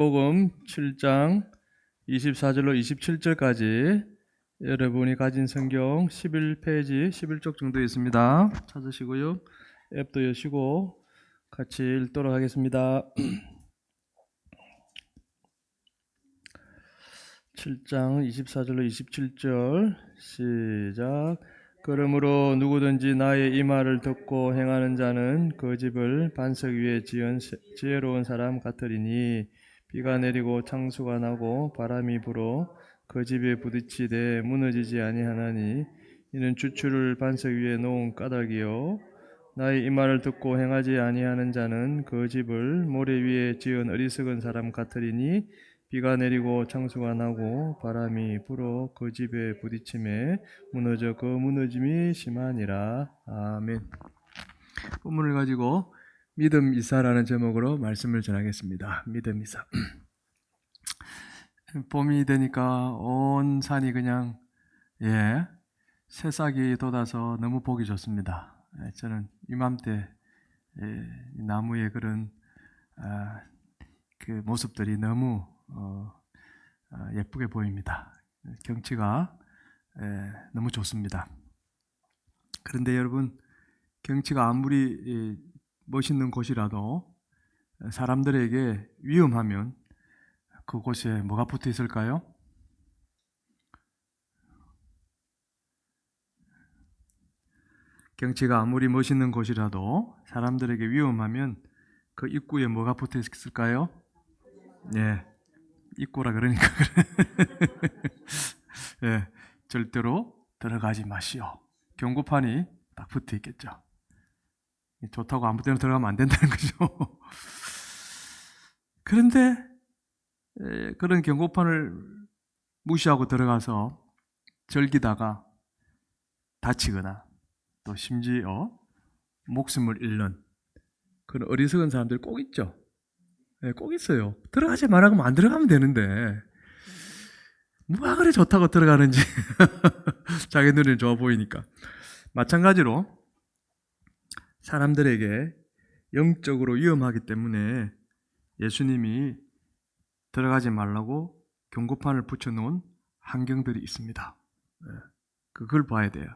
복음 7장 24절로 27절까지 여러분이 가진 성경 11페이지 11쪽 정도 있습니다. 찾으시고요. 앱도 여시고 같이 읽도록 하겠습니다. 7장 24절로 27절 시작. 그러므로 누구든지 나의 이 말을 듣고 행하는 자는 그 집을 반석 위에 지은 지혜로운 사람 같으리니 비가 내리고 창수가 나고 바람이 불어 그 집에 부딪히되 무너지지 아니하나니 이는 주추를 반석 위에 놓은 까닭이요 나의 이 말을 듣고 행하지 아니하는 자는 그 집을 모래 위에 지은 어리석은 사람 같으리니 비가 내리고 창수가 나고 바람이 불어 그 집에 부딪힘에 무너져 그 무너짐이 심하니라. 아멘. 본문을 가지고 믿음 이사라는 제목으로 말씀을 전하겠습니다. 믿음 이사. 봄이 되니까 온 산이 그냥 새싹이 돋아서 너무 보기 좋습니다. 저는 이맘때 나무의 그런 그 모습들이 너무 예쁘게 보입니다. 경치가 너무 좋습니다. 그런데 여러분, 경치가 아무리 멋있는 곳이라도 사람들에게 위험하면 그곳에 뭐가 붙어 있을까요? 경치가 아무리 멋있는 곳이라도 사람들에게 위험하면 그 입구에 뭐가 붙어 있을까요? 입구라 그러니까 절대로 들어가지 마시오. 경고판이 딱 붙어 있겠죠. 좋다고 아무 때나 들어가면 안 된다는 거죠. 그런데 그런 경고판을 무시하고 들어가서 즐기다가 다치거나 또 심지어 목숨을 잃는 그런 어리석은 사람들이 꼭 있죠. 꼭 있어요. 들어가지 말라고 안 들어가면 되는데 뭐가 그래 좋다고 들어가는지 자기 눈에 좋아 보이니까. 마찬가지로 사람들에게 영적으로 위험하기 때문에 예수님이 들어가지 말라고 경고판을 붙여놓은 환경들이 있습니다. 그걸 봐야 돼요.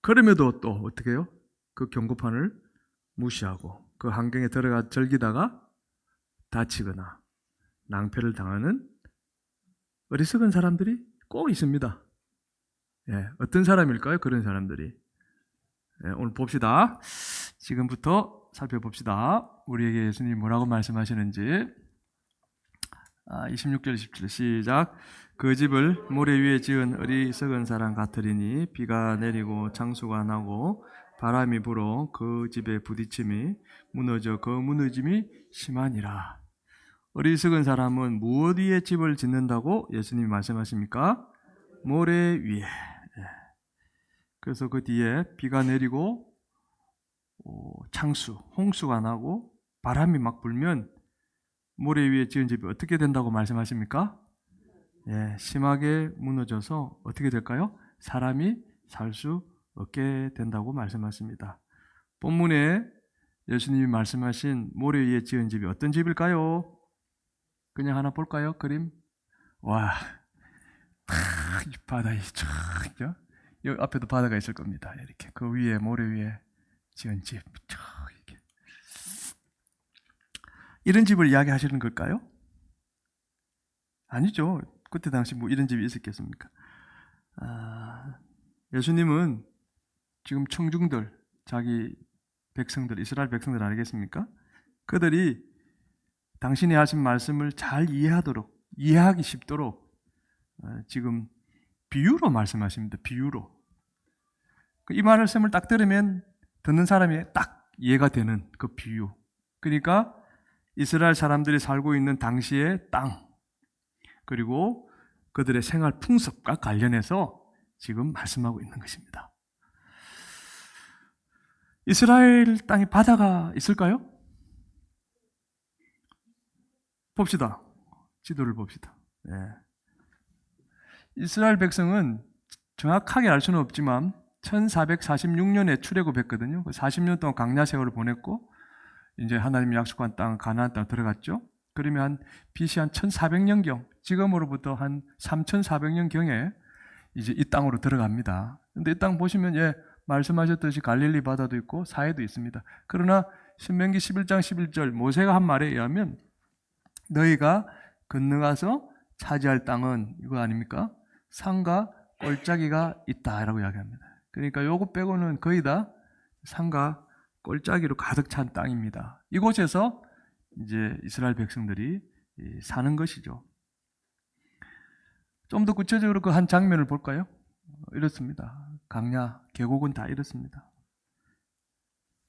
그럼에도 또 어떻게 해요? 그 경고판을 무시하고 그 환경에 들어가 즐기다가 다치거나 낭패를 당하는 어리석은 사람들이 꼭 있습니다. 어떤 사람일까요? 그런 사람들이. 오늘 봅시다. 지금부터 살펴봅시다. 우리에게 예수님이 뭐라고 말씀하시는지. 26절 27절 시작. 그 집을 모래 위에 지은 어리석은 사람 같으리니 비가 내리고 창수가 나고 바람이 불어 그 집에 부딪힘이 무너져 그 무너짐이 심하니라. 어리석은 사람은 무엇 위에 집을 짓는다고 예수님이 말씀하십니까? 모래 위에. 그래서 그 뒤에 비가 내리고 창수, 홍수가 나고 바람이 막 불면 모래 위에 지은 집이 어떻게 된다고 말씀하십니까? 심하게 무너져서 어떻게 될까요? 사람이 살 수 없게 된다고 말씀하십니다. 본문에 예수님이 말씀하신 모래 위에 지은 집이 어떤 집일까요? 그냥 하나 볼까요? 그림. 와, 이 바다에 여기 앞에도 바다가 있을 겁니다. 이렇게 그 위에 모래 위에 지은 집. 이렇게. 이런 집을 이야기하시는 걸까요? 아니죠. 그때 당시 뭐 이런 집이 있었겠습니까? 예수님은 지금 청중들, 자기 백성들, 이스라엘 백성들 아니겠습니까? 그들이 당신이 하신 말씀을 잘 이해하기 쉽도록 지금 비유로 말씀하십니다. 비유로. 이 말씀을 딱 들으면 듣는 사람이 딱 이해가 되는 그 비유. 그러니까 이스라엘 사람들이 살고 있는 당시의 땅, 그리고 그들의 생활 풍습과 관련해서 지금 말씀하고 있는 것입니다. 이스라엘 땅에 바다가 있을까요? 봅시다. 지도를 봅시다. 이스라엘 백성은 정확하게 알 수는 없지만 1446년에 출애굽했거든요. 40년 동안 광야 세월을 보냈고 이제 하나님이 약속한 땅 가나안 땅 들어갔죠. 그러면 한 BC 한 1400년경, 지금으로부터 한 3400년경에 이제 이 땅으로 들어갑니다. 근데 이 땅 보시면 말씀하셨듯이 갈릴리 바다도 있고 사해도 있습니다. 그러나 신명기 11장 11절 모세가 한 말에 의하면 너희가 건너가서 차지할 땅은 이거 아닙니까? 산과 골짜기가 있다라고 이야기합니다. 그러니까 요거 빼고는 거의 다 산과 골짜기로 가득 찬 땅입니다. 이곳에서 이제 이스라엘 백성들이 사는 것이죠. 좀 더 구체적으로 그 한 장면을 볼까요? 이렇습니다. 강야, 계곡은 다 이렇습니다.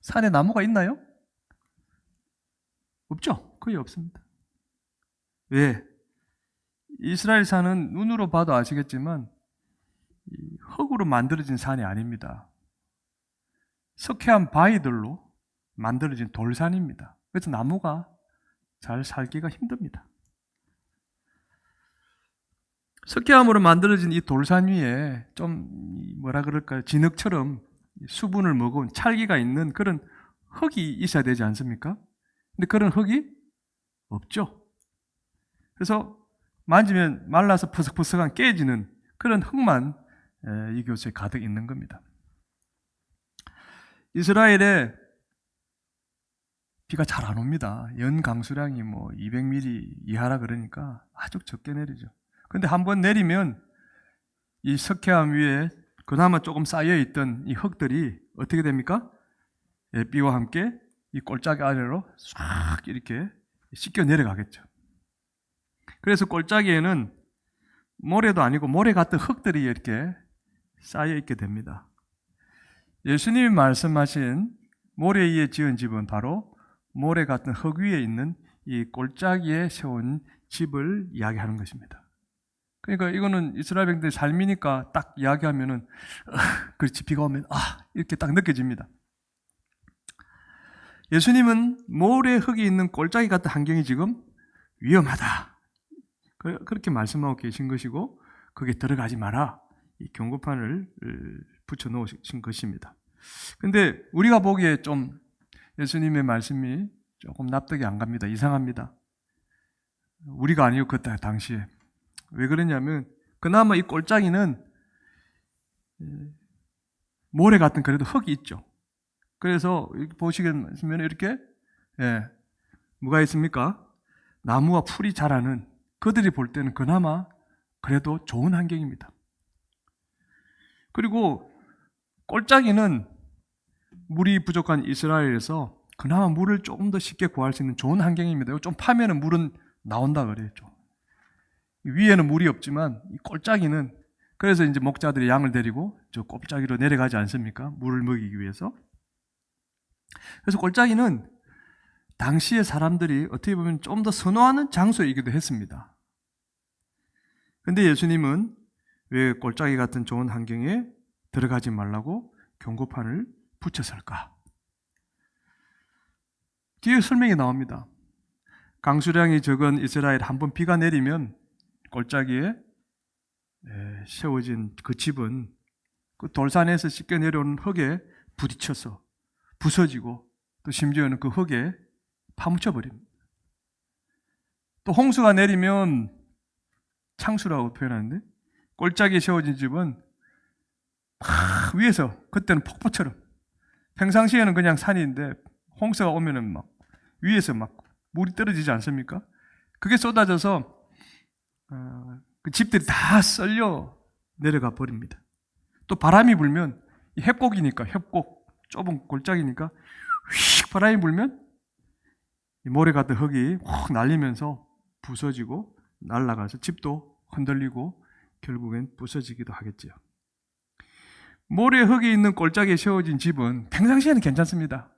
산에 나무가 있나요? 없죠. 거의 없습니다. 왜? 이스라엘 산은 눈으로 봐도 아시겠지만 흙으로 만들어진 산이 아닙니다. 석회암 바위들로 만들어진 돌산입니다. 그래서 나무가 잘 살기가 힘듭니다. 석회암으로 만들어진 이 돌산 위에 좀 뭐라 그럴까요? 진흙처럼 수분을 머금은 찰기가 있는 그런 흙이 있어야 되지 않습니까? 근데 그런 흙이 없죠. 그래서 만지면 말라서 퍼석퍼석한 깨지는 그런 흙만 이곳에 가득 있는 겁니다. 이스라엘에 비가 잘 안 옵니다. 연 강수량이 200mm 이하라 그러니까 아주 적게 내리죠. 근데 한번 내리면 이 석회암 위에 그나마 조금 쌓여있던 이 흙들이 어떻게 됩니까? 비와 함께 이 골짜기 아래로 싹 이렇게 씻겨 내려가겠죠. 그래서 골짜기에는 모래도 아니고 모래 같은 흙들이 이렇게 쌓여있게 됩니다. 예수님이 말씀하신 모래 위에 지은 집은 바로 모래 같은 흙 위에 있는 이 골짜기에 세운 집을 이야기하는 것입니다. 그러니까 이거는 이스라엘 백성들의 삶이니까 딱 이야기하면은 그렇지 비가 오면 이렇게 딱 느껴집니다. 예수님은 모래 흙이 있는 골짜기 같은 환경이 지금 위험하다. 그렇게 말씀하고 계신 것이고 거기에 들어가지 마라. 이 경고판을 붙여 놓으신 것입니다. 근데 우리가 보기에 좀 예수님의 말씀이 조금 납득이 안 갑니다. 이상합니다. 우리가 아니고 그 당시에. 왜 그러냐면 그나마 이 골짜기는 모래 같은 그래도 흙이 있죠. 그래서 보시면 이렇게 뭐가 있습니까? 나무와 풀이 자라는 그들이 볼 때는 그나마 그래도 좋은 환경입니다. 그리고 골짜기는 물이 부족한 이스라엘에서 그나마 물을 조금 더 쉽게 구할 수 있는 좋은 환경입니다. 좀 파면은 물은 나온다 그랬죠. 위에는 물이 없지만 이 골짜기는 그래서 이제 목자들이 양을 데리고 저 골짜기로 내려가지 않습니까? 물을 먹이기 위해서. 그래서 골짜기는 당시의 사람들이 어떻게 보면 좀 더 선호하는 장소이기도 했습니다. 근데 예수님은 왜 골짜기 같은 좋은 환경에 들어가지 말라고 경고판을 붙였을까? 뒤에 설명이 나옵니다. 강수량이 적은 이스라엘 한번 비가 내리면 골짜기에 세워진 그 집은 그 돌산에서 씻겨 내려오는 흙에 부딪혀서 부서지고 또 심지어는 그 흙에 파묻혀 버립니다. 또 홍수가 내리면 창수라고 표현하는데 골짜기에 세워진 집은 막 위에서 그때는 폭포처럼 평상시에는 그냥 산인데 홍수가 오면은 막 위에서 막 물이 떨어지지 않습니까? 그게 쏟아져서 그 집들이 다 썰려 내려가 버립니다. 또 바람이 불면 협곡이니까 협곡 좁은 골짜기니까 휙 바람이 불면 모래 같은 흙이 확 날리면서 부서지고 날아가서 집도 흔들리고 결국엔 부서지기도 하겠죠. 모래 흙이 있는 골짜기에 세워진 집은 평상시에는 괜찮습니다.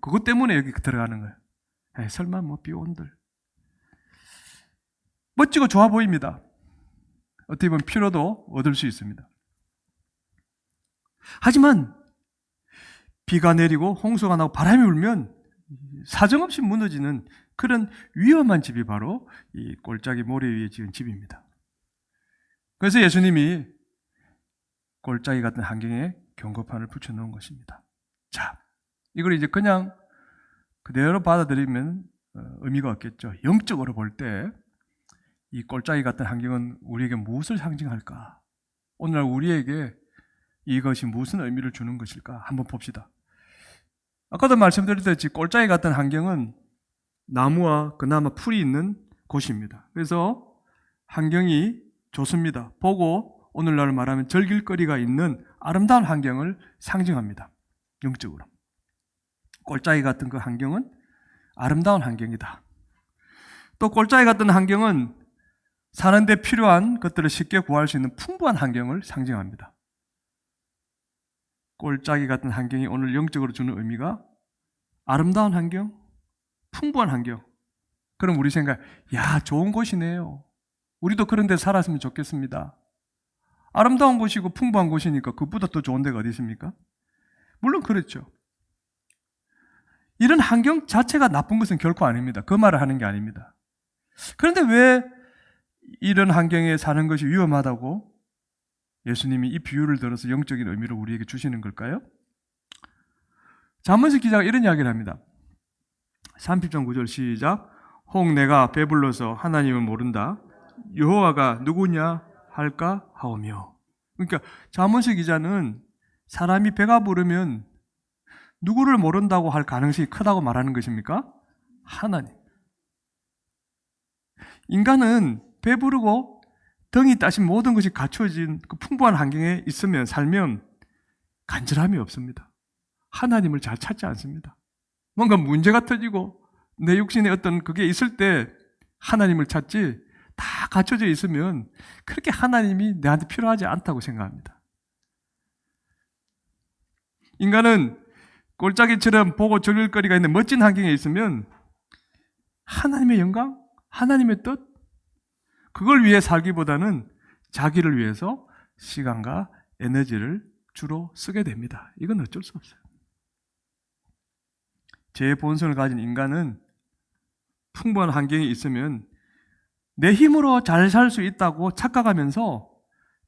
그것 때문에 여기 들어가는 거예요. 설마 비 온들. 멋지고 좋아 보입니다. 어떻게 보면 피로도 얻을 수 있습니다. 하지만 비가 내리고 홍수가 나고 바람이 불면 사정없이 무너지는 그런 위험한 집이 바로 이 골짜기 모래 위에 지은 집입니다. 그래서 예수님이 골짜기 같은 환경에 경고판을 붙여놓은 것입니다. 자, 이걸 이제 그냥 그대로 받아들이면 의미가 없겠죠. 영적으로 볼 때 이 꼴짜기 같은 환경은 우리에게 무엇을 상징할까? 오늘날 우리에게 이것이 무슨 의미를 주는 것일까? 한번 봅시다. 아까도 말씀드렸듯이 꼴짜기 같은 환경은 나무와 그나마 풀이 있는 곳입니다. 그래서 환경이 좋습니다. 보고 오늘날 말하면 즐길거리가 있는 아름다운 환경을 상징합니다. 영적으로. 꼴짜기 같은 그 환경은 아름다운 환경이다. 또 꼴짜기 같은 환경은 사는데 필요한 것들을 쉽게 구할 수 있는 풍부한 환경을 상징합니다. 꼴짜기 같은 환경이 오늘 영적으로 주는 의미가 아름다운 환경, 풍부한 환경. 그럼 우리 생각, 야, 좋은 곳이네요. 우리도 그런 데 살았으면 좋겠습니다. 아름다운 곳이고 풍부한 곳이니까 그것보다 더 좋은 데가 어디 있습니까? 물론 그렇죠. 이런 환경 자체가 나쁜 것은 결코 아닙니다. 그 말을 하는 게 아닙니다. 그런데 왜 이런 환경에 사는 것이 위험하다고 예수님이 이 비유를 들어서 영적인 의미를 우리에게 주시는 걸까요? 잠언서 기자가 이런 이야기를 합니다. 30장 9절 시작. 혹 내가 배불러서 하나님을 모른다. 여호와가 누구냐 할까 하오며. 그러니까 잠언서 기자는 사람이 배가 부르면 누구를 모른다고 할 가능성이 크다고 말하는 것입니까? 하나님. 인간은 배부르고 덩이 따신 모든 것이 갖춰진 그 풍부한 환경에 있으면 살면 간절함이 없습니다. 하나님을 잘 찾지 않습니다. 뭔가 문제가 터지고 내 육신에 어떤 그게 있을 때 하나님을 찾지 다 갖춰져 있으면 그렇게 하나님이 내한테 필요하지 않다고 생각합니다. 인간은 골짜기처럼 보고 즐길 거리가 있는 멋진 환경에 있으면 하나님의 영광, 하나님의 뜻, 그걸 위해 살기보다는 자기를 위해서 시간과 에너지를 주로 쓰게 됩니다. 이건 어쩔 수 없어요. 제 본성을 가진 인간은 풍부한 환경에 있으면 내 힘으로 잘 살 수 있다고 착각하면서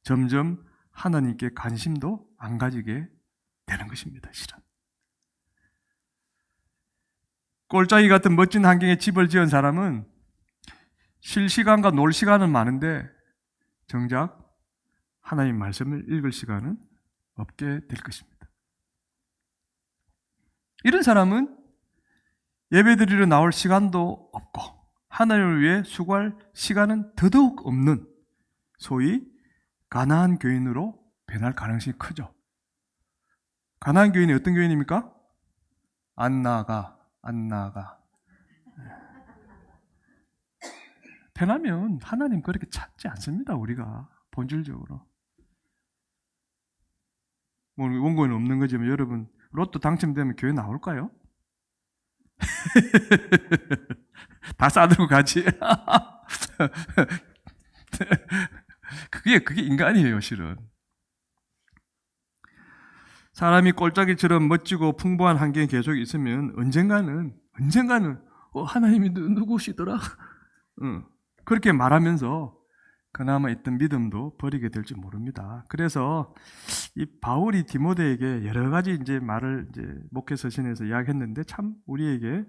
점점 하나님께 관심도 안 가지게 되는 것입니다. 실은. 꼴짜기 같은 멋진 환경에 집을 지은 사람은 쉴 시간과 놀 시간은 많은데 정작 하나님 말씀을 읽을 시간은 없게 될 것입니다. 이런 사람은 예배드리러 나올 시간도 없고 하나님을 위해 수고할 시간은 더더욱 없는 소위 가나안 교인으로 변할 가능성이 크죠. 가나안 교인이 어떤 교인입니까? 안 나가. 편하면 하나님 그렇게 찾지 않습니다. 우리가 본질적으로. 뭐 원고는 없는 거지만 여러분 로또 당첨되면 교회 나올까요? 다 싸들고 가지. 그게 인간이에요, 실은. 사람이 꼴짜기처럼 멋지고 풍부한 환경에 계속 있으면 언젠가는 하나님이 누구시더라? 그렇게 말하면서 그나마 있던 믿음도 버리게 될지 모릅니다. 그래서 이 바울이 디모데에게 여러 가지 이제 말을 이제 목회 서신에서 이야기했는데 참 우리에게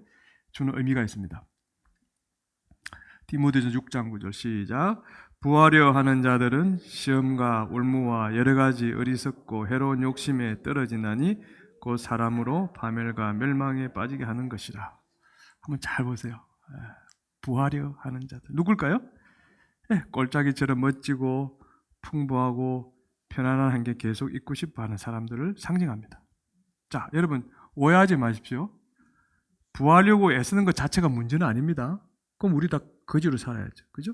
주는 의미가 있습니다. 디모데전 6장 9절 시작. 부하려 하는 자들은 시험과 올무와 여러 가지 어리석고 해로운 욕심에 떨어지나니 곧 사람으로 파멸과 멸망에 빠지게 하는 것이라. 한번 잘 보세요. 부하려 하는 자들 누굴까요? 꼴짜기처럼 멋지고 풍부하고 편안한 환경에 계속 있고 싶어하는 사람들을 상징합니다. 자, 여러분 오해하지 마십시오. 부하려고 애쓰는 것 자체가 문제는 아닙니다. 그럼 우리 다 거지로 살아야죠. 그죠?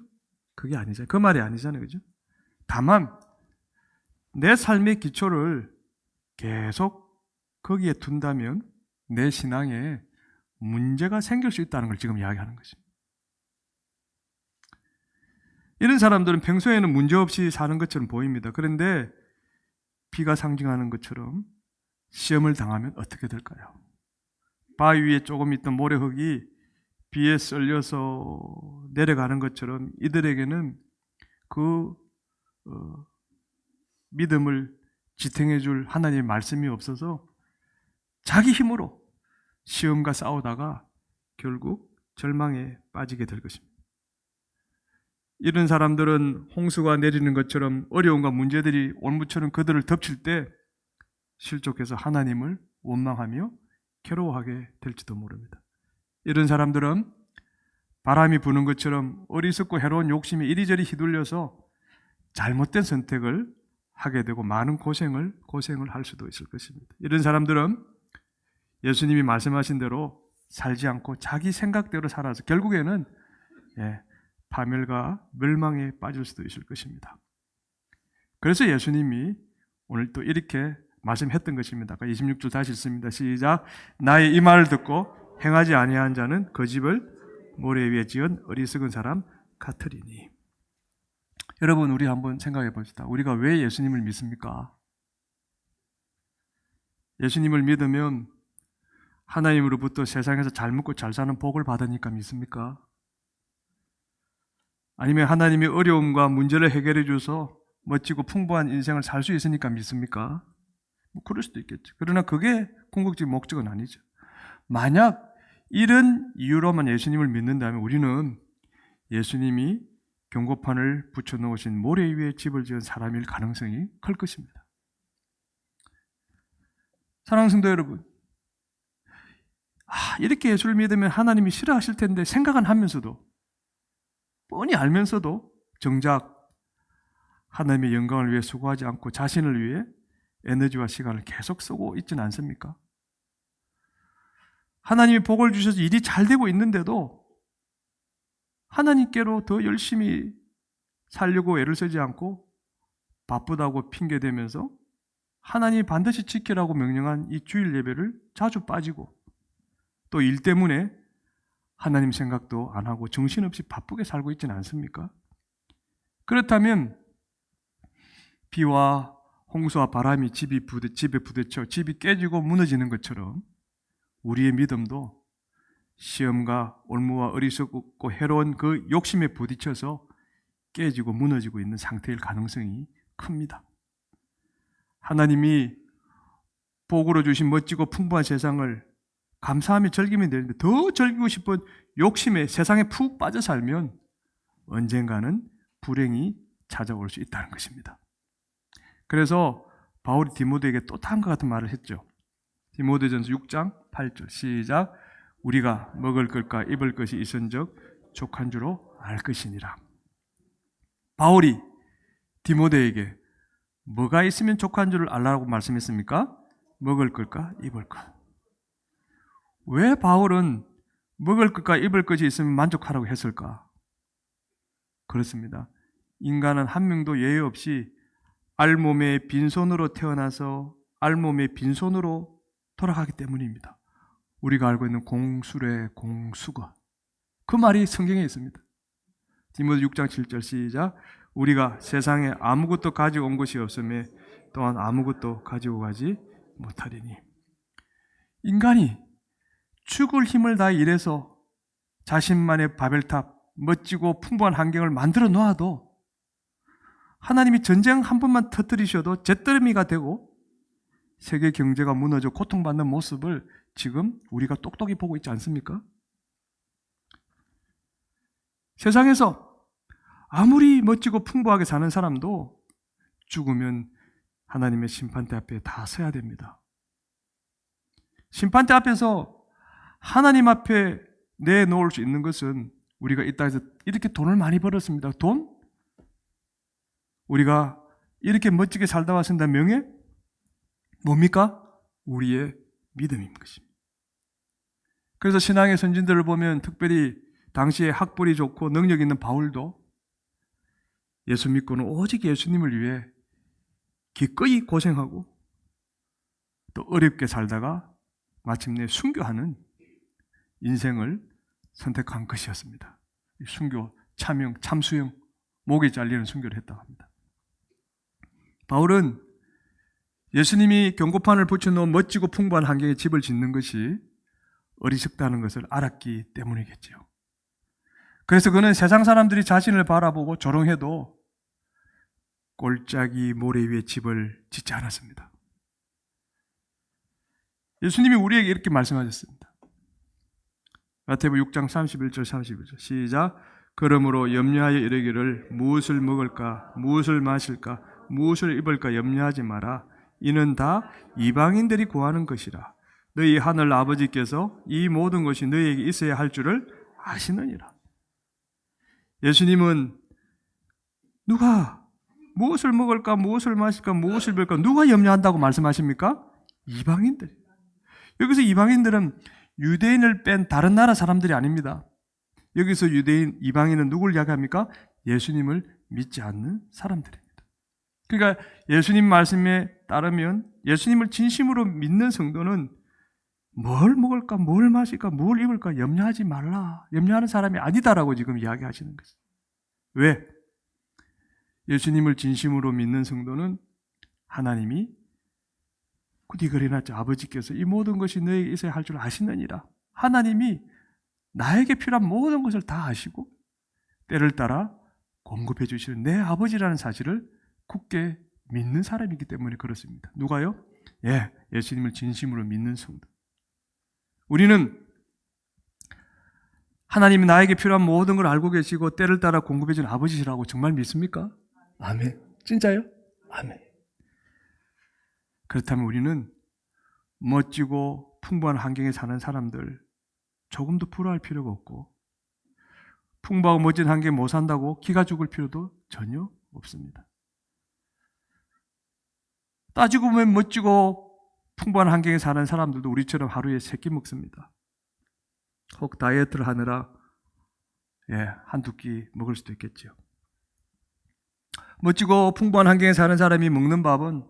그게 아니잖아요. 그 말이 아니잖아요. 그죠? 다만 내 삶의 기초를 계속 거기에 둔다면 내 신앙에 문제가 생길 수 있다는 걸 지금 이야기하는 것입니다. 이런 사람들은 평소에는 문제없이 사는 것처럼 보입니다. 그런데 비가 상징하는 것처럼 시험을 당하면 어떻게 될까요? 바위 위에 조금 있던 모래흙이 비에 썰려서 내려가는 것처럼 이들에게는 그 믿음을 지탱해 줄 하나님의 말씀이 없어서 자기 힘으로 시험과 싸우다가 결국 절망에 빠지게 될 것입니다. 이런 사람들은 홍수가 내리는 것처럼 어려움과 문제들이 올무처럼 그들을 덮칠 때 실족해서 하나님을 원망하며 괴로워하게 될지도 모릅니다. 이런 사람들은 바람이 부는 것처럼 어리석고 해로운 욕심에 이리저리 휘둘려서 잘못된 선택을 하게 되고 많은 고생을 할 수도 있을 것입니다. 이런 사람들은 예수님이 말씀하신 대로 살지 않고 자기 생각대로 살아서 결국에는 파멸과 멸망에 빠질 수도 있을 것입니다. 그래서 예수님이 오늘 또 이렇게 말씀했던 것입니다. 26절 다시 읽습니다. 시작. 나의 이 말을 듣고 행하지 아니한 자는 그 집을 모래 위에 지은 어리석은 사람 같으리니. 여러분, 우리 한번 생각해 봅시다. 우리가 왜 예수님을 믿습니까? 예수님을 믿으면 하나님으로부터 세상에서 잘 먹고 잘 사는 복을 받으니까 믿습니까? 아니면 하나님이 어려움과 문제를 해결해 줘서 멋지고 풍부한 인생을 살 수 있으니까 믿습니까? 그럴 수도 있겠죠. 그러나 그게 궁극적인 목적은 아니죠. 만약 이런 이유로만 예수님을 믿는다면 우리는 예수님이 경고판을 붙여놓으신 모래 위에 집을 지은 사람일 가능성이 클 것입니다. 사랑하는 성도 여러분, 이렇게 예수를 믿으면 하나님이 싫어하실 텐데 생각은 하면서도 뻔히 알면서도 정작 하나님의 영광을 위해 수고하지 않고 자신을 위해 에너지와 시간을 계속 쓰고 있지는 않습니까? 하나님이 복을 주셔서 일이 잘 되고 있는데도 하나님께로 더 열심히 살려고 애를 쓰지 않고 바쁘다고 핑계대면서 하나님이 반드시 지키라고 명령한 이 주일 예배를 자주 빠지고 또 일 때문에 하나님 생각도 안 하고 정신없이 바쁘게 살고 있지는 않습니까? 그렇다면 비와 홍수와 바람이 집에 부딪혀 집이 깨지고 무너지는 것처럼 우리의 믿음도 시험과 올무와 어리석고 해로운 그 욕심에 부딪혀서 깨지고 무너지고 있는 상태일 가능성이 큽니다. 하나님이 복으로 주신 멋지고 풍부한 세상을 감사하며 즐기면 되는데 더 즐기고 싶은 욕심에 세상에 푹 빠져 살면 언젠가는 불행이 찾아올 수 있다는 것입니다. 그래서 바울이 디모데에게 또 다음과 같은 말을 했죠. 디모데전서 6장 8절 시작. 우리가 먹을 것과 입을 것이 있은즉 족한 줄로 알 것이니라. 바울이 디모데에게 뭐가 있으면 족한 줄을 알라고 말씀했습니까? 먹을 것과 입을 것. 왜 바울은 먹을 것과 입을 것이 있으면 만족하라고 했을까? 그렇습니다. 인간은 한 명도 예외 없이 알몸에 빈손으로 태어나서 알몸에 빈손으로 돌아가기 때문입니다. 우리가 알고 있는 공수래 공수거, 그 말이 성경에 있습니다. 디모데 6장 7절 시작. 우리가 세상에 아무것도 가지고 온 것이 없음에 또한 아무것도 가지고 가지 못하리니. 인간이 죽을 힘을 다해 일해서 자신만의 바벨탑, 멋지고 풍부한 환경을 만들어 놓아도 하나님이 전쟁 한 번만 터뜨리셔도 잿더미가 되고 세계 경제가 무너져 고통받는 모습을 지금 우리가 똑똑히 보고 있지 않습니까? 세상에서 아무리 멋지고 풍부하게 사는 사람도 죽으면 하나님의 심판대 앞에 다 서야 됩니다. 심판대 앞에서 하나님 앞에 내놓을 수 있는 것은 우리가 이 땅에서 이렇게 돈을 많이 벌었습니다. 돈? 우리가 이렇게 멋지게 살다 왔습니다. 명예? 뭡니까? 우리의 믿음인 것입니다. 그래서 신앙의 선진들을 보면 특별히 당시에 학벌이 좋고 능력 있는 바울도 예수 믿고는 오직 예수님을 위해 기꺼이 고생하고 또 어렵게 살다가 마침내 순교하는 인생을 선택한 것이었습니다. 순교, 참형, 참수형, 목이 잘리는 순교를 했다고 합니다. 바울은 예수님이 경고판을 붙여놓은 멋지고 풍부한 환경에 집을 짓는 것이 어리석다는 것을 알았기 때문이겠지요. 그래서 그는 세상 사람들이 자신을 바라보고 조롱해도 골짜기 모래 위에 집을 짓지 않았습니다. 예수님이 우리에게 이렇게 말씀하셨습니다. 마태복음 6장 31절 31절 시작. 그러므로 염려하여 이르기를 무엇을 먹을까 무엇을 마실까 무엇을 입을까 염려하지 마라. 이는 다 이방인들이 구하는 것이라. 너희 하늘 아버지께서 이 모든 것이 너희에게 있어야 할 줄을 아시느니라. 예수님은 누가 무엇을 먹을까 무엇을 마실까 무엇을 입을까 누가 염려한다고 말씀하십니까? 이방인들. 여기서 이방인들은 유대인을 뺀 다른 나라 사람들이 아닙니다. 여기서 유대인, 이방인은 누굴 이야기합니까? 예수님을 믿지 않는 사람들입니다. 그러니까 예수님 말씀에 따르면 예수님을 진심으로 믿는 성도는 뭘 먹을까, 뭘 마실까, 뭘 입을까 염려하지 말라. 염려하는 사람이 아니다라고 지금 이야기하시는 거죠. 왜? 예수님을 진심으로 믿는 성도는 하나님이 굳이 그래놨죠. 아버지께서 이 모든 것이 너에게 있어야 할 줄 아시느니라. 하나님이 나에게 필요한 모든 것을 다 아시고 때를 따라 공급해 주시는 내 아버지라는 사실을 굳게 믿는 사람이기 때문에 그렇습니다. 누가요? 예수님을 진심으로 믿는 성도. 우리는 하나님이 나에게 필요한 모든 걸 알고 계시고 때를 따라 공급해 주는 아버지시라고 정말 믿습니까? 아멘. 진짜요? 아멘. 그렇다면 우리는 멋지고 풍부한 환경에 사는 사람들 조금도 부러워할 필요가 없고 풍부하고 멋진 환경에 못 산다고 기가 죽을 필요도 전혀 없습니다. 따지고 보면 멋지고 풍부한 환경에 사는 사람들도 우리처럼 하루에 3끼 먹습니다. 혹 다이어트를 하느라 한두 끼 먹을 수도 있겠죠. 멋지고 풍부한 환경에 사는 사람이 먹는 밥은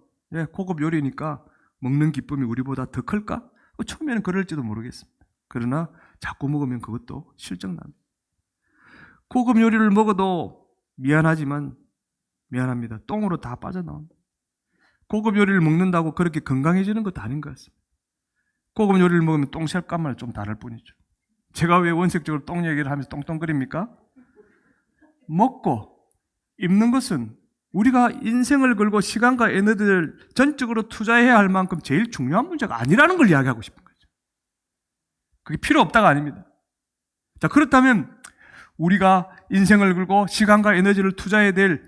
고급 요리니까 먹는 기쁨이 우리보다 더 클까? 처음에는 그럴지도 모르겠습니다. 그러나 자꾸 먹으면 그것도 실증납니다. 고급 요리를 먹어도 미안합니다. 똥으로 다 빠져나옵니다. 고급 요리를 먹는다고 그렇게 건강해지는 것도 아닌 것 같습니다. 고급 요리를 먹으면 똥 색감만 좀 다를 뿐이죠. 제가 왜 원색적으로 똥 얘기를 하면서 똥똥거립니까? 먹고 입는 것은 우리가 인생을 걸고 시간과 에너지를 전적으로 투자해야 할 만큼 제일 중요한 문제가 아니라는 걸 이야기하고 싶은 거죠. 그게 필요 없다가 아닙니다. 자, 그렇다면 우리가 인생을 걸고 시간과 에너지를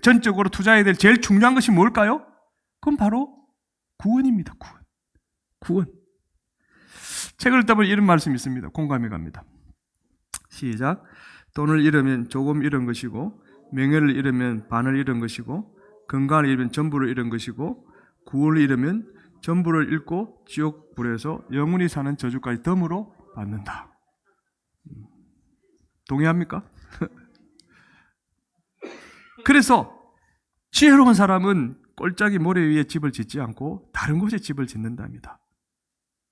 전적으로 투자해야 될 제일 중요한 것이 뭘까요? 그건 바로 구원입니다. 구원. 책을 읽다 보면 이런 말씀이 있습니다. 공감이 갑니다. 시작. 돈을 잃으면 조금 잃은 것이고 명예를 잃으면 반을 잃은 것이고 건강을 잃으면 전부를 잃은 것이고 구원을 잃으면 전부를 잃고 지옥불에서 영원히 사는 저주까지 덤으로 받는다. 동의합니까? 그래서 지혜로운 사람은 꼴짝이 모래 위에 집을 짓지 않고 다른 곳에 집을 짓는답니다.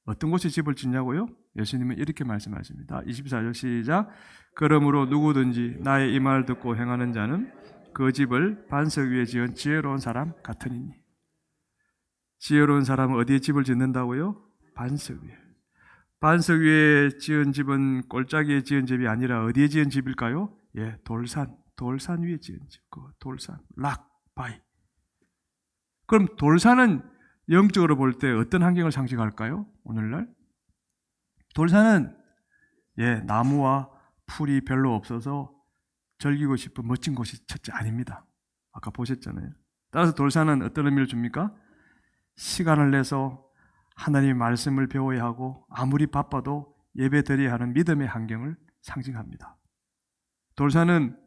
어떤 곳에 집을 짓냐고요? 예수님은 이렇게 말씀하십니다. 24절 시작. 그러므로 누구든지 나의 이 말을 듣고 행하는 자는 그 집을 반석 위에 지은 지혜로운 사람 같으니니. 지혜로운 사람은 어디에 집을 짓는다고요? 반석 위에. 반석 위에 지은 집은 꼴짝이에 지은 집이 아니라 어디에 지은 집일까요? 돌산 위에 지은 집. 돌산, 바위. 그럼 돌산은 영적으로 볼 때 어떤 환경을 상징할까요? 오늘날? 돌산은 나무와 풀이 별로 없어서 즐기고 싶은 멋진 곳이 첫째 아닙니다. 아까 보셨잖아요. 따라서 돌산은 어떤 의미를 줍니까? 시간을 내서 하나님의 말씀을 배워야 하고 아무리 바빠도 예배 드려야 하는 믿음의 환경을 상징합니다. 돌산은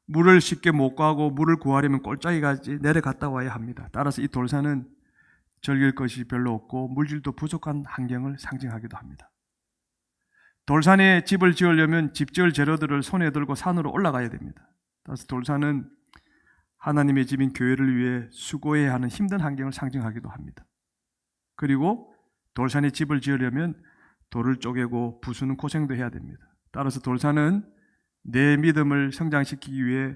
물을 쉽게 못 구하고 물을 구하려면 꼴짝이까지 내려갔다 와야 합니다. 따라서 이 돌산은 즐길 것이 별로 없고 물질도 부족한 환경을 상징하기도 합니다. 돌산에 집을 지으려면 집 지을 재료들을 손에 들고 산으로 올라가야 됩니다. 따라서 돌산은 하나님의 집인 교회를 위해 수고해야 하는 힘든 환경을 상징하기도 합니다. 그리고 돌산에 집을 지으려면 돌을 쪼개고 부수는 고생도 해야 됩니다. 따라서 돌산은 내 믿음을 성장시키기 위해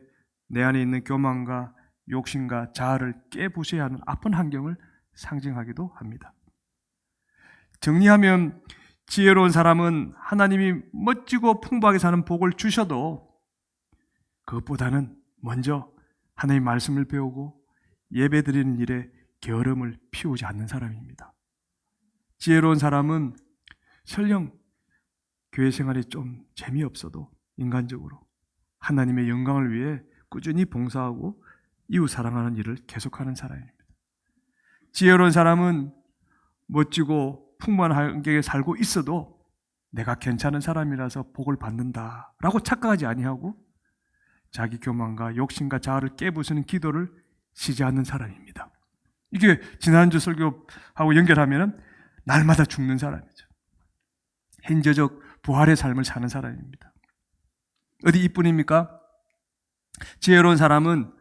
내 안에 있는 교만과 욕심과 자아를 깨부셔야 하는 아픈 환경을 상징하기도 합니다. 정리하면 지혜로운 사람은 하나님이 멋지고 풍부하게 사는 복을 주셔도 그것보다는 먼저 하나님의 말씀을 배우고 예배드리는 일에 게으름을 피우지 않는 사람입니다. 지혜로운 사람은 설령 교회 생활이 좀 재미없어도 인간적으로 하나님의 영광을 위해 꾸준히 봉사하고 이웃 사랑하는 일을 계속하는 사람입니다. 지혜로운 사람은 멋지고 풍부한 환경에 살고 있어도 내가 괜찮은 사람이라서 복을 받는다라고 착각하지 아니하고 자기 교만과 욕심과 자아를 깨부수는 기도를 쉬지 않는 사람입니다. 이게 지난주 설교하고 연결하면 날마다 죽는 사람이죠. 현재적 부활의 삶을 사는 사람입니다. 어디 이뿐입니까? 지혜로운 사람은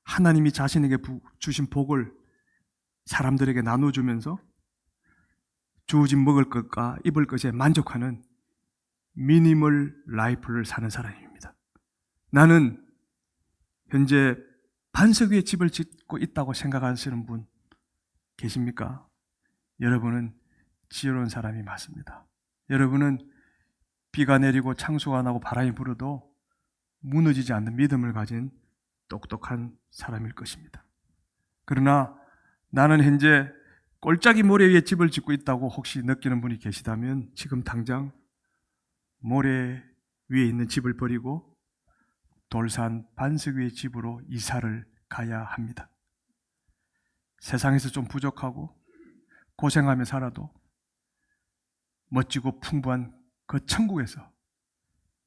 하나님이 자신에게 주신 복을 사람들에게 나눠주면서 주어진 먹을 것과 입을 것에 만족하는 미니멀 라이프를 사는 사람입니다. 나는 현재 반석 위에 집을 짓고 있다고 생각하시는 분 계십니까? 여러분은 지혜로운 사람이 맞습니다. 여러분은 비가 내리고 창수가 나고 바람이 불어도 무너지지 않는 믿음을 가진 똑똑한 사람일 것입니다. 그러나 나는 현재 골짜기 모래 위에 집을 짓고 있다고 혹시 느끼는 분이 계시다면 지금 당장 모래 위에 있는 집을 버리고 돌산 반석 위의 집으로 이사를 가야 합니다. 세상에서 좀 부족하고 고생하며 살아도 멋지고 풍부한 그 천국에서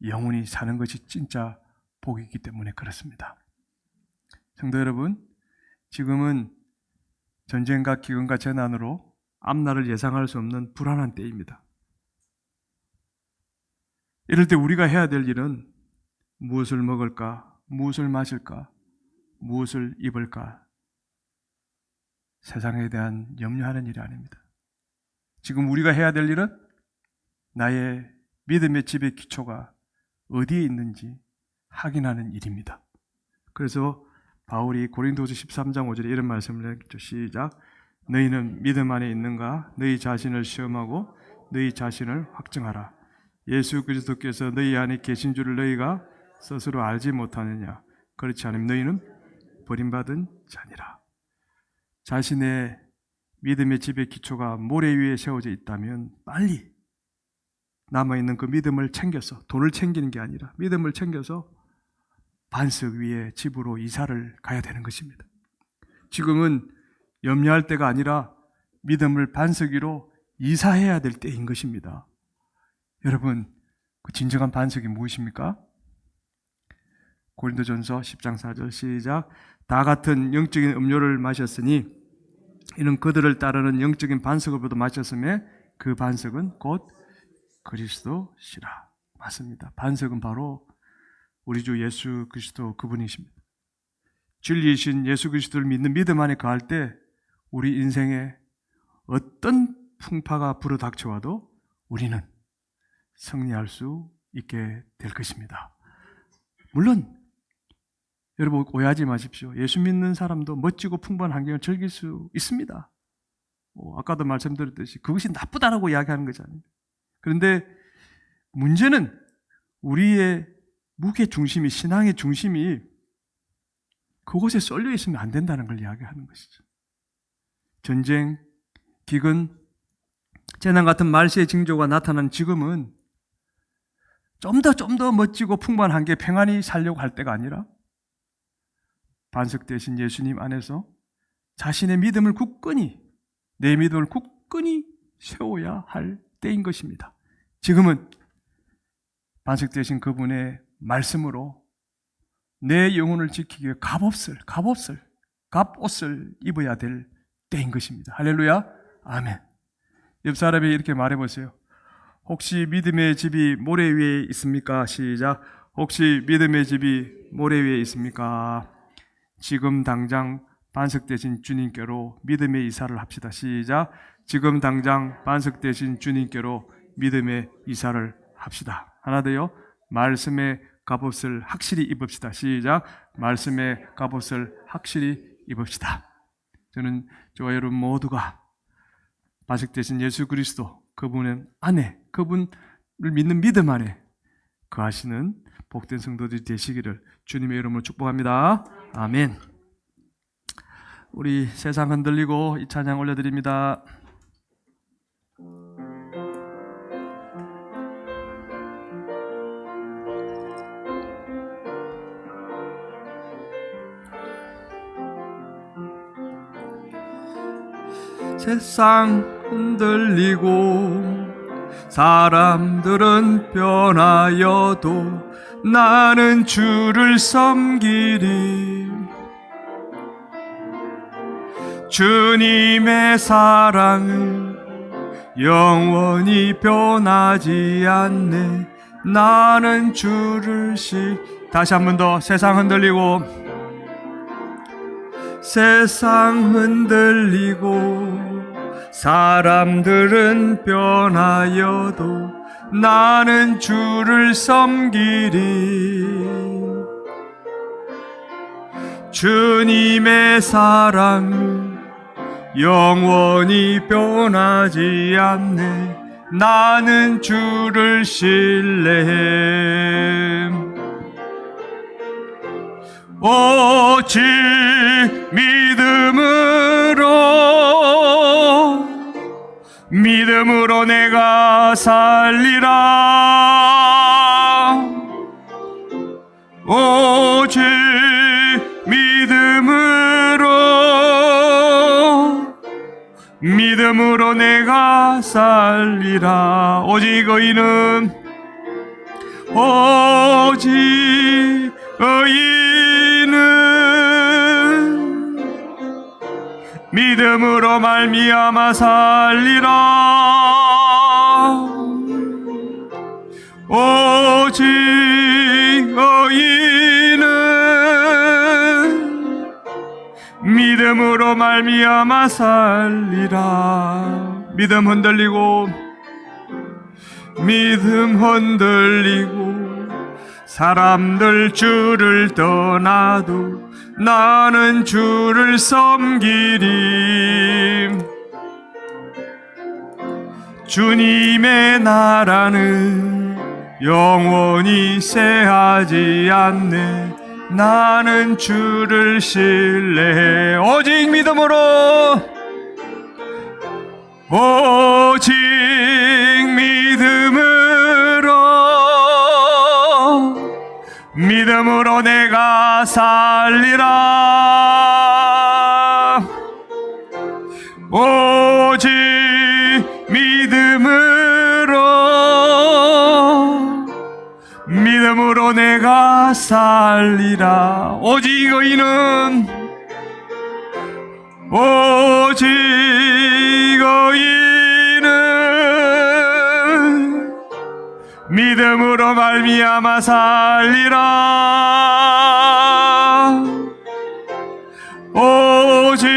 영원히 사는 것이 진짜 복이기 때문에 그렇습니다. 성도 여러분, 지금은 전쟁과 기근과 재난으로 앞날을 예상할 수 없는 불안한 때입니다. 이럴 때 우리가 해야 될 일은 무엇을 먹을까, 무엇을 마실까, 무엇을 입을까 세상에 대한 염려하는 일이 아닙니다. 지금 우리가 해야 될 일은 나의 믿음의 집의 기초가 어디에 있는지 확인하는 일입니다. 그래서 바울이 고린도서 13장 5절에 이런 말씀을 했죠. 시작. 너희는 믿음 안에 있는가? 너희 자신을 시험하고 너희 자신을 확증하라. 예수 그리스도께서 너희 안에 계신 줄을 너희가 스스로 알지 못하느냐? 그렇지 않으면 너희는 버림받은 자니라. 자신의 믿음의 집의 기초가 모래 위에 세워져 있다면 빨리 남아있는 그 믿음을 챙겨서, 돈을 챙기는 게 아니라 믿음을 챙겨서 반석 위에 집으로 이사를 가야 되는 것입니다. 지금은 염려할 때가 아니라 믿음을 반석 위로 이사해야 될 때인 것입니다. 여러분, 그 진정한 반석이 무엇입니까? 고린도전서 10장 4절 시작. 다 같은 영적인 음료를 마셨으니 이는 그들을 따르는 영적인 반석으로도 마셨음에 그 반석은 곧 그리스도시라. 맞습니다. 반석은 바로 우리 주 예수 그리스도 그분이십니다. 진리이신 예수 그리스도를 믿는 믿음 안에 거할 때 우리 인생에 어떤 풍파가 불어닥쳐와도 우리는 승리할 수 있게 될 것입니다. 물론 여러분 오해하지 마십시오. 예수 믿는 사람도 멋지고 풍부한 환경을 즐길 수 있습니다. 아까도 말씀드렸듯이 그것이 나쁘다라고 이야기하는 거지 아닙니까? 그런데 문제는 우리의 무게 중심이, 신앙의 중심이 그곳에 쏠려 있으면 안 된다는 걸 이야기하는 것이죠. 전쟁, 기근, 재난 같은 말세의 징조가 나타난 지금은 좀 더 멋지고 풍부한 한계 평안히 살려고 할 때가 아니라 반석 대신 예수님 안에서 자신의 믿음을 굳건히, 내 믿음을 굳건히 세워야 할 때인 것입니다. 지금은 반석 대신 그분의 말씀으로 내 영혼을 지키기 위해 갑옷을 입어야 될 때인 것입니다. 할렐루야, 아멘. 옆 사람이 이렇게 말해보세요. 혹시 믿음의 집이 모래 위에 있습니까? 시작. 혹시 믿음의 집이 모래 위에 있습니까? 지금 당장 반석 대신 주님께로 믿음의 이사를 합시다. 시작. 지금 당장 반석 대신 주님께로 믿음의 이사를 합시다. 하나 더요. 말씀의 갑옷을 확실히 입읍시다. 시작. 말씀의 갑옷을 확실히 입읍시다. 저는 저와 여러분 모두가 반석 대신 예수 그리스도 그분 안에, 그분을 믿는 믿음 안에 거하시는 복된 성도들이 되시기를 주님의 이름으로 축복합니다. 아멘. 우리 세상 흔들리고 이 찬양 올려드립니다. 세상 흔들리고 사람들은 변하여도 나는 주를 섬기리. 주님의 사랑은 영원히 변하지 않네. 나는 주를 다시 한 번 더. 세상 흔들리고 사람들은 변하여도 나는 주를 섬기리. 주님의 사랑은 영원히 변하지 않네. 나는 주를 신뢰해. 오직 믿음으로 내가 살리라. 오직 믿음으로 내가 살리라. 오직 의인은 믿음으로 말미암아 살리라. 오직 의인은 믿음으로 말미암아 살리라. 믿음 흔들리고 사람들 주를 떠나도 나는 주를 섬기리. 주님의 나라는 영원히 쇠하지 않네. 나는 주를 신뢰해. 오직 믿음으로 내가 살리라. 오직 믿음으로 내가 살리라. 오직 의인은 믿음으로 말미암아 살리라. 오직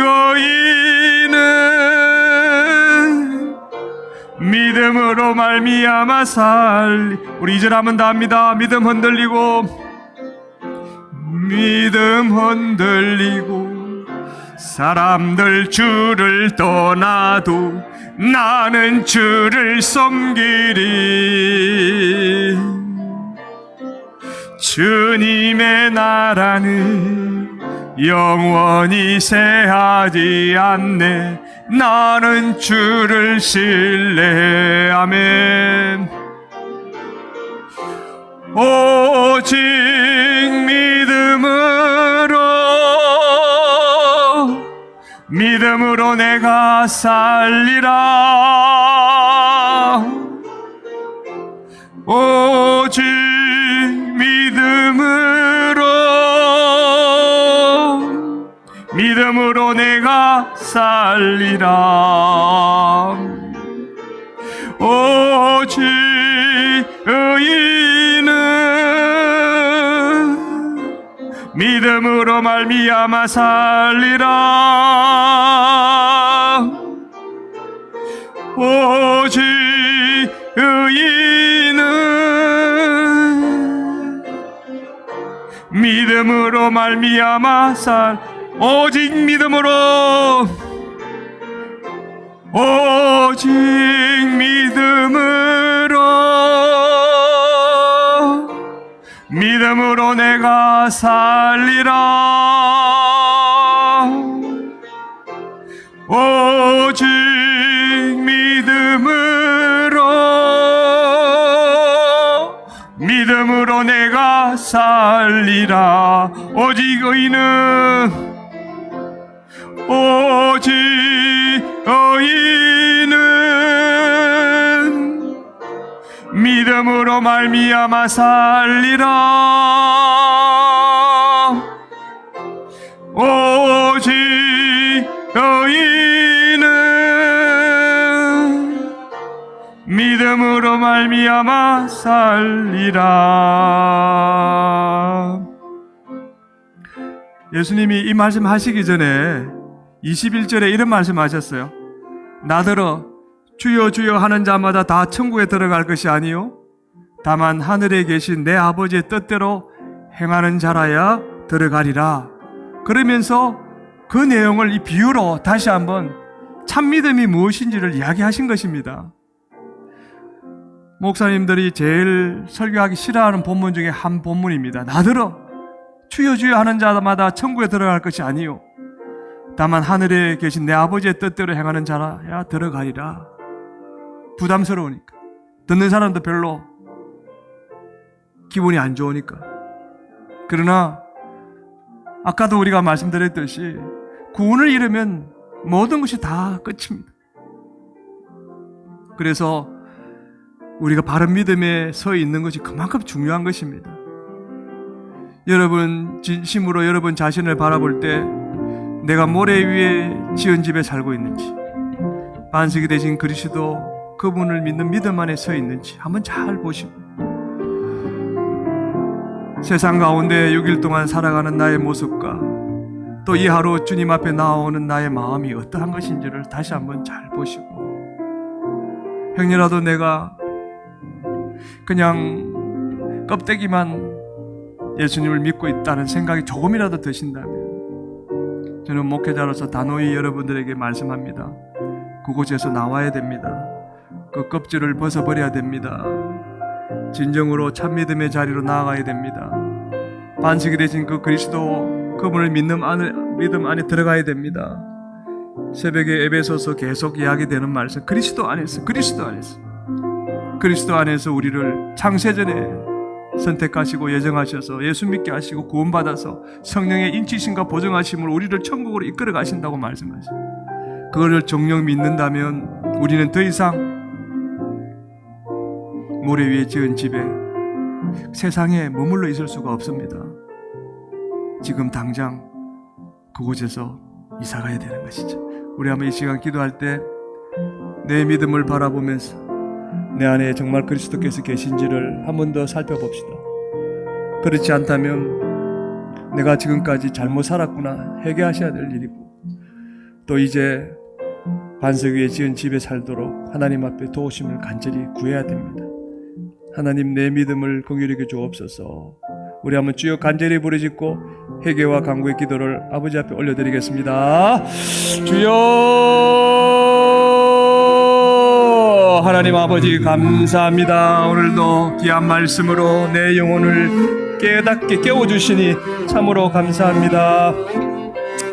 의인은 믿음으로 말미암아 우리 2절 하면 다 합니다. 믿음 흔들리고 사람들 주를 떠나도 나는 주를 섬기리. 주님의 나라는 영원히 쇠하지 않네. 나는 주를 신뢰해. 아멘. 오직 믿음으로 내가 살리라. 오직 믿음으로 내가 살리라. 오직 의인은 믿음으로 말미암아 살리라. 오직 의인은 믿음으로 말미암아 오직 믿음으로 내가 살리라. 오직 믿음으로 내가 살리라. 오직 의인은 오직 의인은 믿음으로 말미암아 살리라. 오직 의인은 믿음으로 말미암아 살리라. 예수님이 이 말씀 하시기 전에 21절에 이런 말씀 하셨어요. 나더러 주여 주여 하는 자마다 다 천국에 들어갈 것이 아니요 다만 하늘에 계신 내 아버지의 뜻대로 행하는 자라야 들어가리라. 그러면서 그 내용을 이 비유로 다시 한번 참 믿음이 무엇인지를 이야기하신 것입니다. 목사님들이 제일 설교하기 싫어하는 본문 중에 한 본문입니다. 나더러 주여 주여 하는 자마다 천국에 들어갈 것이 아니요 다만 하늘에 계신 내 아버지의 뜻대로 행하는 자라야 들어가리라. 부담스러우니까, 듣는 사람도 별로 기분이 안 좋으니까. 그러나 아까도 우리가 말씀드렸듯이 구원을 잃으면 모든 것이 다 끝입니다. 그래서 우리가 바른 믿음에 서 있는 것이 그만큼 중요한 것입니다. 여러분 진심으로 여러분 자신을 바라볼 때 내가 모래 위에 지은 집에 살고 있는지, 반석이 되신 그리스도 그분을 믿는 믿음 안에 서 있는지 한번 잘 보시고, 세상 가운데 6일 동안 살아가는 나의 모습과 또 이 하루 주님 앞에 나오는 나의 마음이 어떠한 것인지를 다시 한번 잘 보시고, 행여라도 내가 그냥 껍데기만 예수님을 믿고 있다는 생각이 조금이라도 드신다면 저는 목회자로서 단호히 여러분들에게 말씀합니다. 그곳에서 나와야 됩니다. 그 껍질을 벗어버려야 됩니다. 진정으로 참 믿음의 자리로 나아가야 됩니다. 반석이 되신 그 그리스도 그분을 믿음 안에 들어가야 됩니다. 새벽에 에베소서 계속 이야기되는 말씀, 그리스도 안에서 우리를 창세전에 선택하시고 예정하셔서 예수 믿게 하시고 구원받아서 성령의 인치심과 보증하심으로 우리를 천국으로 이끌어 가신다고 말씀하십니다. 그거를 정녕 믿는다면 우리는 더 이상 모래 위에 지은 집에 세상에 머물러 있을 수가 없습니다. 지금 당장 그곳에서 이사 가야 되는 것이죠. 우리 한번 이 시간 기도할 때 내 믿음을 바라보면서 내 안에 정말 그리스도께서 계신지를 한 번 더 살펴봅시다. 그렇지 않다면 내가 지금까지 잘못 살았구나 회개하셔야 될 일이고, 또 이제 반석 위에 지은 집에 살도록 하나님 앞에 도우심을 간절히 구해야 됩니다. 하나님, 내 믿음을 긍휼히 여겨 주옵소서. 우리 한번 주여 간절히 부르짖고 회개와 간구의 기도를 아버지 앞에 올려드리겠습니다. 주여, 하나님 아버지 감사합니다. 오늘도 귀한 말씀으로 내 영혼을 깨닫게 깨워주시니 참으로 감사합니다.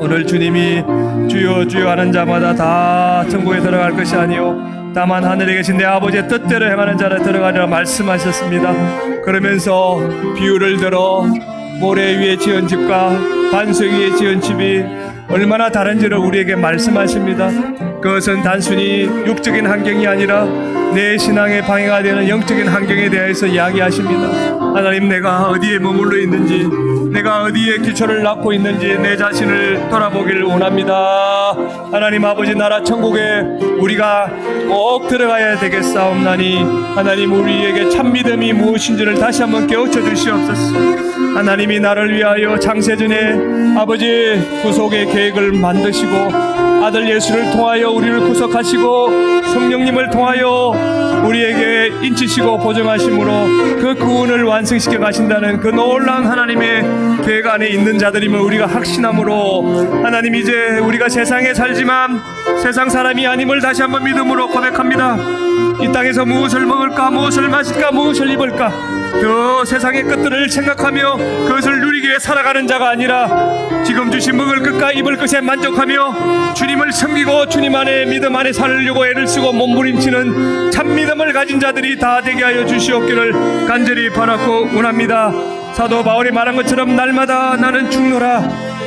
오늘 주님이 주여 주여 하는 자마다 다 천국에 들어갈 것이 아니요 다만 하늘에 계신 내 아버지의 뜻대로 행하는 자라 들어가리라 말씀하셨습니다. 그러면서 비유를 들어 모래 위에 지은 집과 반석 위에 지은 집이 얼마나 다른지를 우리에게 말씀하십니다. 그것은 단순히 육적인 환경이 아니라 내 신앙의 방해가 되는 영적인 환경에 대해서 이야기하십니다. 하나님, 내가 어디에 머물러 있는지, 내가 어디에 기초를 낳고 있는지 내 자신을 돌아보기를 원합니다. 하나님 아버지, 나라 천국에 우리가 꼭 들어가야 되겠사옵나니 하나님, 우리에게 참 믿음이 무엇인지를 다시 한번 깨우쳐 주시옵소서. 하나님이 나를 위하여 창세전에 아버지 구속의 계획을 만드시고 아들 예수를 통하여 우리를 구속하시고 성령님을 통하여 우리에게 인치시고 보증하심으로 그 구원을 완성시켜 가신다는 그 놀라운 하나님의 계획 안에 있는 자들임을 우리가 확신함으로, 하나님, 이제 우리가 세상에 살지만 세상 사람이 아님을 다시 한번 믿음으로 고백합니다. 이 땅에서 무엇을 먹을까, 무엇을 마실까, 무엇을 입을까, 그 세상의 것들을 생각하며 그것을 누리기 위해 살아가는 자가 아니라 지금 주신 먹을 것과 입을 것에 만족하며 주님을 섬기고 주님 안에 믿음 안에 살려고 애를 쓰고 몸부림치는 참 믿음을 가진 자들이 다 되게 하여 주시옵기를 간절히 바라고 원합니다. 사도 바울이 말한 것처럼 날마다 나는 죽노라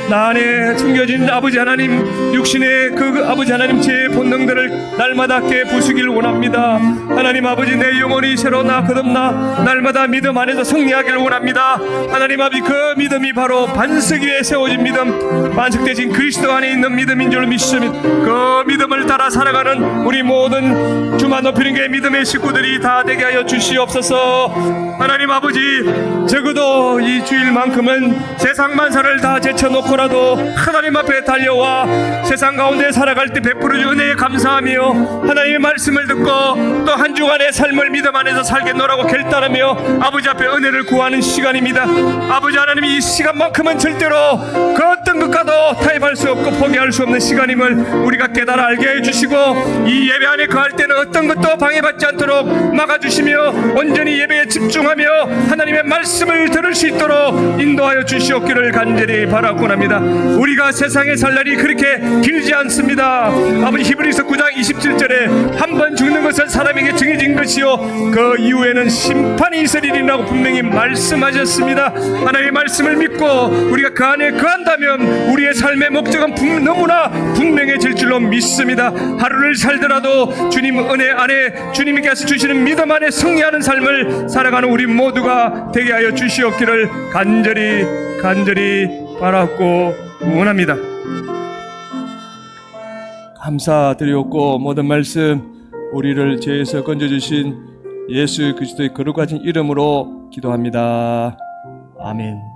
나 안에 숨겨진 아버지 하나님 육신의 그 아버지 하나님 제 본능들을 날마다 깨부수기를 원합니다. 하나님 아버지 내 영혼이 새로 거듭나 날마다 믿음 안에서 승리하기를 원합니다. 하나님 아버지 그 믿음이 바로 반석 위에 세워진 믿음, 반석되신 그리스도 안에 있는 믿음인 줄 믿습니다. 그 믿음을 따라 살아가는 우리 모든 주만 높이는 게 믿음의 식구들이 다 되게 하여 주시옵소서. 하나님 아버지 적어도 이 주일만큼은 세상 만사를 다 제쳐놓고라도 하나님 앞에 달려와 세상 가운데 살아갈 때 베풀어 준 은혜에 감사하며 하나님의 말씀을 듣고 또 한 주간의 삶을 믿음 안에서 살겠노라고 결단하며 아버지 앞에 은혜를 구하는 시간입니다. 아버지 하나님 이 시간만큼은 절대로 그 어떤 것과도 타협할 수 없고 포기할 수 없는 시간임을 우리가 깨달아 알게 해주시고 이 예배 안에 거할 때는 어떤 것도 방해받지 않도록 막아주시며 온전히 예배에 집중하며 하나님의 말씀을 들을 수 있도록 인도하여 주시옵기를 간절히 바라곤 합니다. 우리가 세상에 살 날이 그렇게 길지 않습니다. 아버지 히브리서 9장 27절에 한 번 죽는 것은 사람에게 정해진 것이요 그 이후에는 심판이 있으리라고 분명히 말씀하셨습니다. 하나님의 말씀을 믿고 우리가 그 안에 거한다면 우리의 삶의 목적은 너무나 분명해질 줄로 믿습니다. 하루를 살더라도 주님 은혜 안에 주님께서 주시는 믿음 안에 승리하는 삶을 살아가는 우리 모두가 되게 하여 주시옵기를 간절히 바라고 원합니다. 감사드리옵고 모든 말씀 우리를 죄에서 건져주신 예수 그리스도의 거룩하신 이름으로 기도합니다. 아멘.